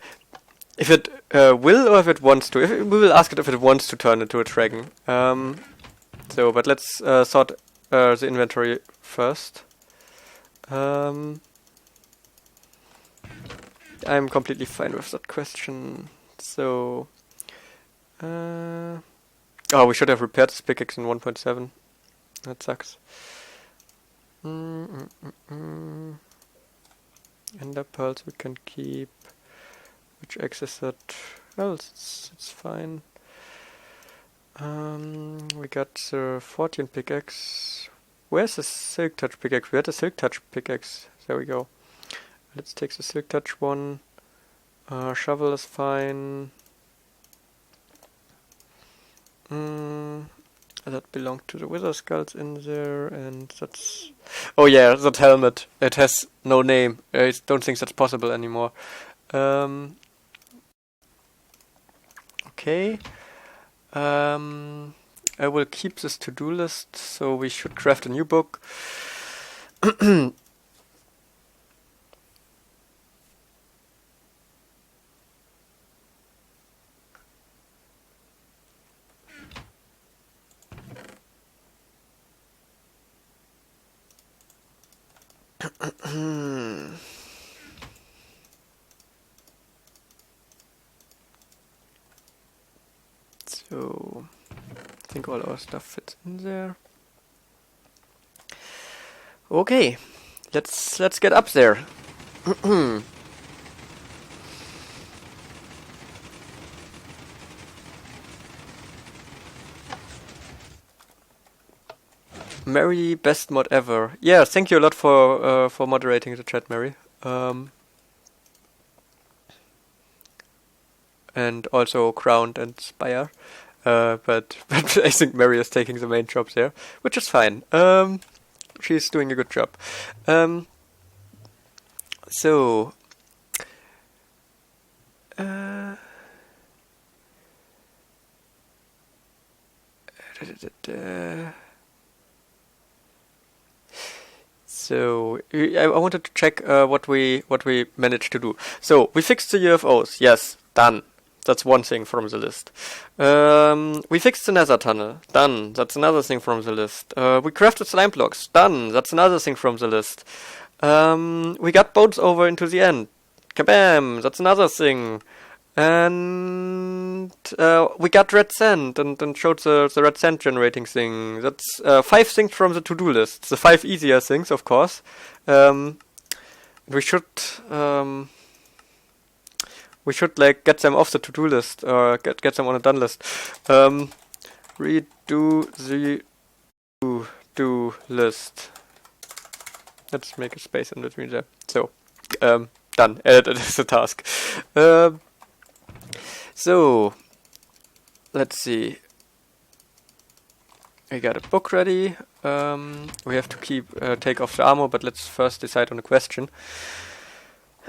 if it will or if it wants to. We will ask it if it wants to turn into a dragon. So, but let's sort the inventory first. I'm completely fine with that question. So, oh, we should have repaired this pickaxe in 1.7. That sucks. Ender pearls we can keep. Which axe is that? Well, it's fine. We got the 14 pickaxe. Where's the silk touch pickaxe? We had a silk touch pickaxe. There we go. Let's take the silk touch one. Shovel is fine. That belonged to the wither skulls in there, and that's... Oh yeah, that helmet. It has no name. I don't think that's possible anymore. Okay. I will keep this to-do list, so we should craft a new book. So, I think all our stuff fits in there. Okay, let's get up there. Mary, best mod ever. Yeah, thank you a lot for moderating the chat, Mary. And also Crowned and Spire. But I think Mary is taking the main job there, which is fine. She's doing a good job. So... So I wanted to check what we managed to do. So we fixed the UFOs. Yes, done. That's one thing from the list. We fixed the nether tunnel. Done. That's another thing from the list. We crafted slime blocks. Done. That's another thing from the list. We got boats over into the end. Kabam! That's another thing. And we got red sand and showed the red sand generating thing. That's 5 things from the to-do list. The 5 easier things, of course. We should like get them off the to-do list or get them on a done list. Redo the to-do list. Let's make a space in between there. So, done. It is a task. So, let's see. We got a book ready. We have to take off the armor, but let's first decide on a question.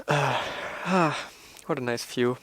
What a nice view.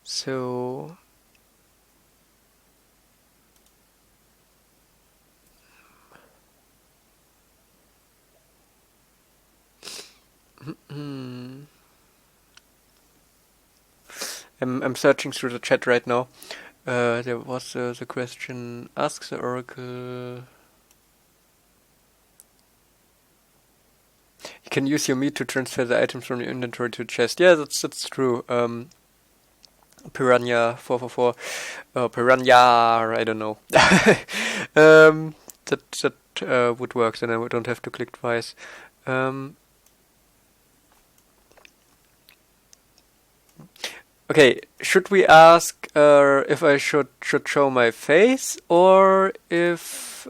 So I'm searching through the chat right now. There was the question, ask the oracle. You can use your meat to transfer the items from your inventory to chest. Yeah, that's true. Piranha 444, Piranha, I don't know. That would work. Then I don't have to click twice. Okay, should we ask if I should show my face or if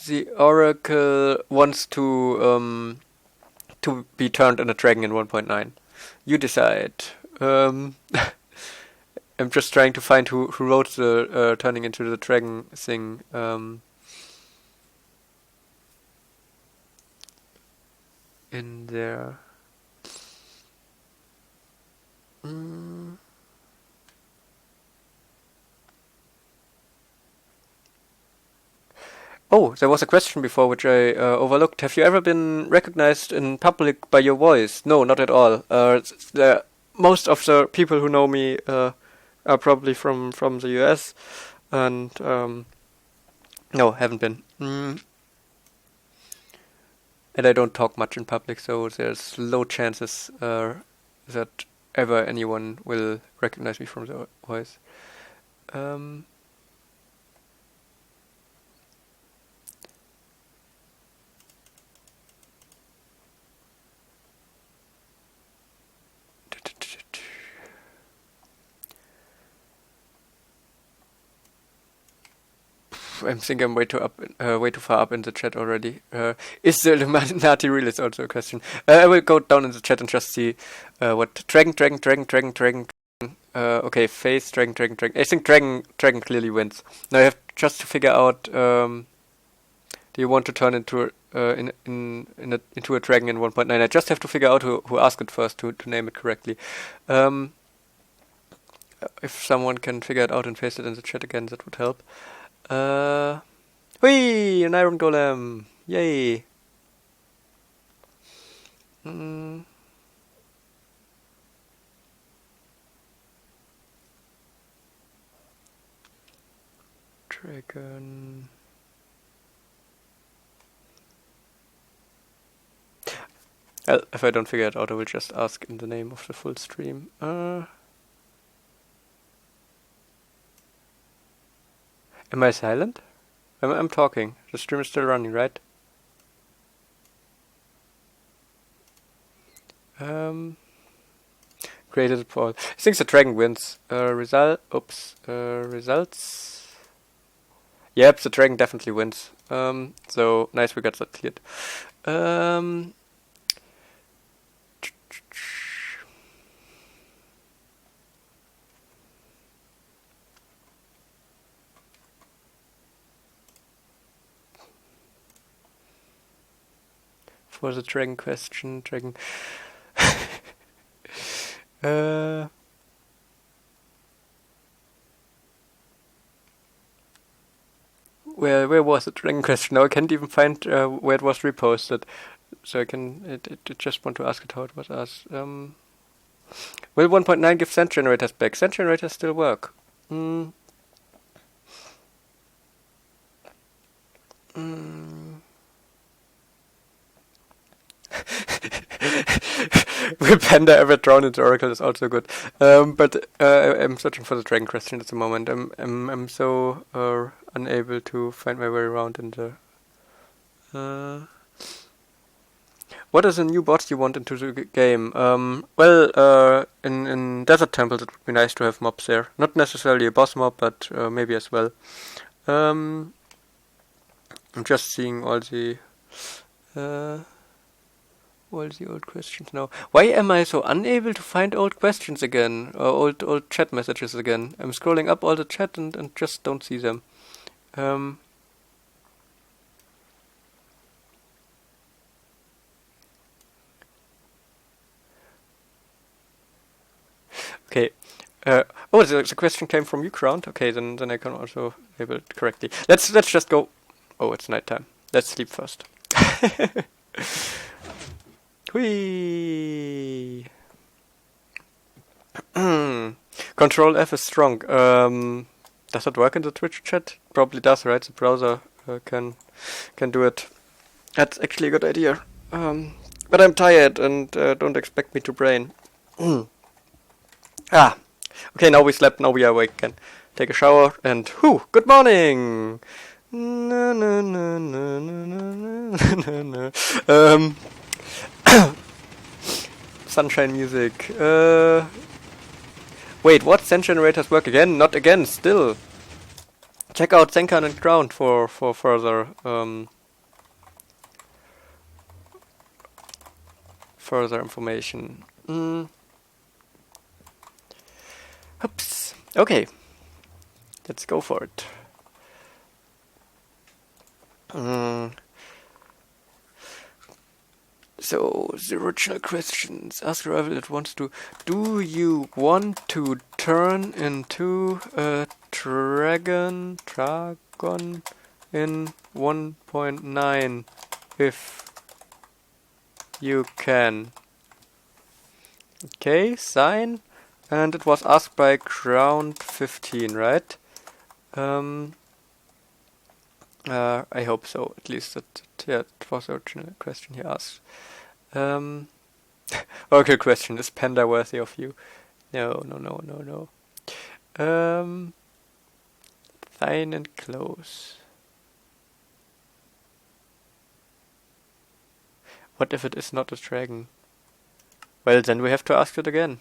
the oracle wants to be turned into a dragon in 1.9? You decide. I'm just trying to find who wrote the turning into the dragon thing. In there. Oh, there was a question before which I overlooked. Have you ever been recognized in public by your voice? No, not at all. Most of the people who know me are probably from the US, and no, haven't been. And I don't talk much in public, so there's low chances that ever anyone will recognize me from the voice. I think I'm way too far up in the chat already. Is the Illuminati real? Is also a question. I will go down in the chat and just see what dragon. Okay, face dragon. I think dragon clearly wins. Now I have just to figure out. Do you want to turn into into a dragon in 1.9? I just have to figure out who asked it first to name it correctly. If someone can figure it out and paste it in the chat again, that would help. Whee! An iron golem! Yay! Dragon. Well, if I don't figure it out, I will just ask in the name of the full stream. Am I silent? I'm talking. The stream is still running, right? Created a poll. I think the dragon wins. Results. Yep, the dragon definitely wins. So nice, we got that cleared. For the dragon question, where was the dragon question? Now I can't even find where it was reposted, so I can. It just want to ask it how it was asked. Will 1.9 give send generators back? Send generators still work. Will Panda ever drown into Oracle is also good. But I'm searching for the dragon question at the moment. I'm so unable to find my way around in the. What is a new boss you want into the game? Well, in Desert Temples it would be nice to have mobs there. Not necessarily a boss mob, but maybe as well. I'm just seeing all the old questions now. Why am I so unable to find old questions again? Or old chat messages again? I'm scrolling up all the chat and just don't see them. Okay. Oh, the question came from you, Crowned. Okay, then I can also label it correctly. Let's just go. Oh, it's nighttime. Let's sleep first. Whee! Control F is strong. Does that work in the Twitch chat? Probably does, right? The browser can do it. That's actually a good idea. But I'm tired and don't expect me to brain. Okay, now we slept, now we are awake again. Take a shower and good morning! Sunshine music. Wait, what? Send generators work again? Not again, still. Check out Senkan and Ground for further information. Oops. Okay. Let's go for it. So, the original questions. Ask a rival that wants to. Do you want to turn into a dragon in 1.9 if you can? Okay, sign. And it was asked by Ground15, right? I hope so. At least that it was the original question he asked. Okay, question: is Panda worthy of you? No, no, no, no, no. Fine and close. What if it is not a dragon? Well, then we have to ask it again.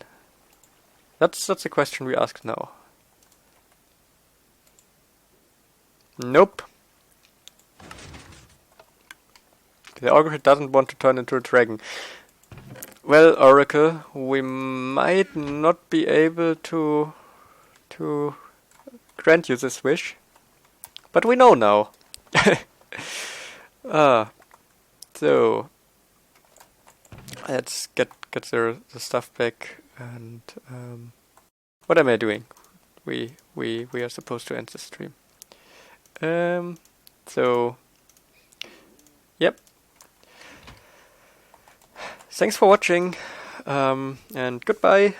That's a question we ask now. Nope. The Oracle doesn't want to turn into a dragon. Well, Oracle, we might not be able to grant you this wish, but we know now. So let's get the stuff back. And what am I doing? We are supposed to end the stream. So yep. Thanks for watching, and goodbye.